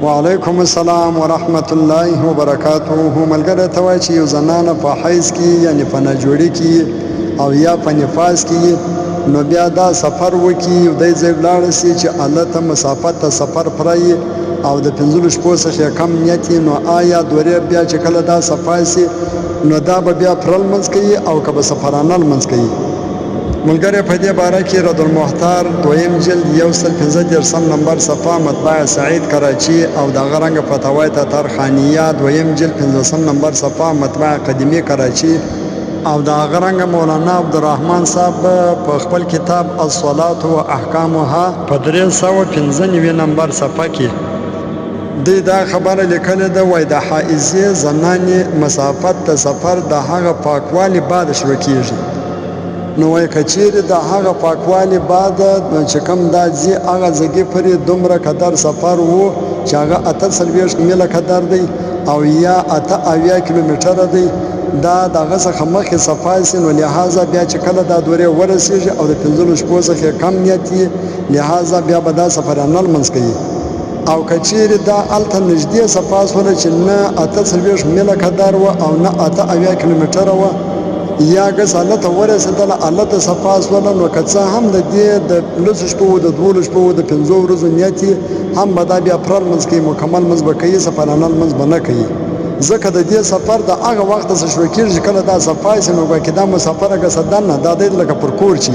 وعلیکم السلام ورحمت الله وبرکاته. ملګری ته وایي چې یو زنانه په حیض کې یعنې په ناجوړي کې او یا په نفاس کې نو بیا دا سفر وکړي، یو دی ځای ولاړه سي چې هلته مسافت ته سفر پرایي او د 15 شپو څخه کم نیت نو آیا دورې بیا چې کله دا صفا سي نو دا به بیا پرل لمونځ کوي او که به سفرانه لمونځ کوي؟ ملګری په دې باره کې رد المختار دویم جلد 115 نمبر صفحه مطبعه سعید کراچي او دغه رنګه فتاوی تطهرخانیه دویم جلد 15 نمبر صفحه مطبعه قدیمی کراچي او دغه رنګه مولانا عبدالرحمن صاحب په خپل کتاب الصلاة و احکامها په 395 نمبر صفحه کې دی دا خبره لیکلې ده، وایي د حائضې زنانې مسافت د سفر د هغه پاکوالي بعد شروع کیږي. نو وایي که چیرې د هغه پاکوالي بعد چې کوم دا ځي هغه ځګې پورې دومره قدر سفر و چې هغه 48 میله قدر دی او یا 80 کیلومتره دی، دا دغه څخه مخکې صفا سي نو لحاظه بیا چې کله دا دورې ورسېږي او د 15 شپو څخه کم نیت یې لحاظه بیا به دا سفرانه لمونځ کوي. او که چیرې دا هلته نږدې صفا سوله چې نه 48 میله قدر و او نه 80 کیلومتره و یا ګس هلته ورسېدله هلته صفا سوله نو که څه هم د دې د 10 شپو د 12 شپو د 15 ورځو نیت هم به دا بیا پرل لمونځ کوي، مکمل لمونځ به کوي، سفرانه لمونځ به نه کوي. ځکه د دې سفر د هغه وخت څخه شروع کېږي کله دا صفا سي نو ګویا کې دا مسافره ګسه دننه دا دی لکه پر کور چې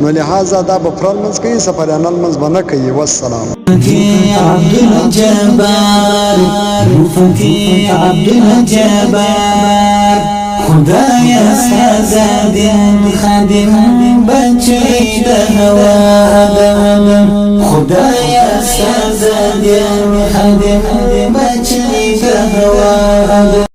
نو لحاظه دا به پرل لمونځ کوي، سفرانه لمونځ به نه کوي. والسلام. خدایا سازادین خادم بچی د هوا آدم، خدایا سازادین خادم بچی د هوا آدم.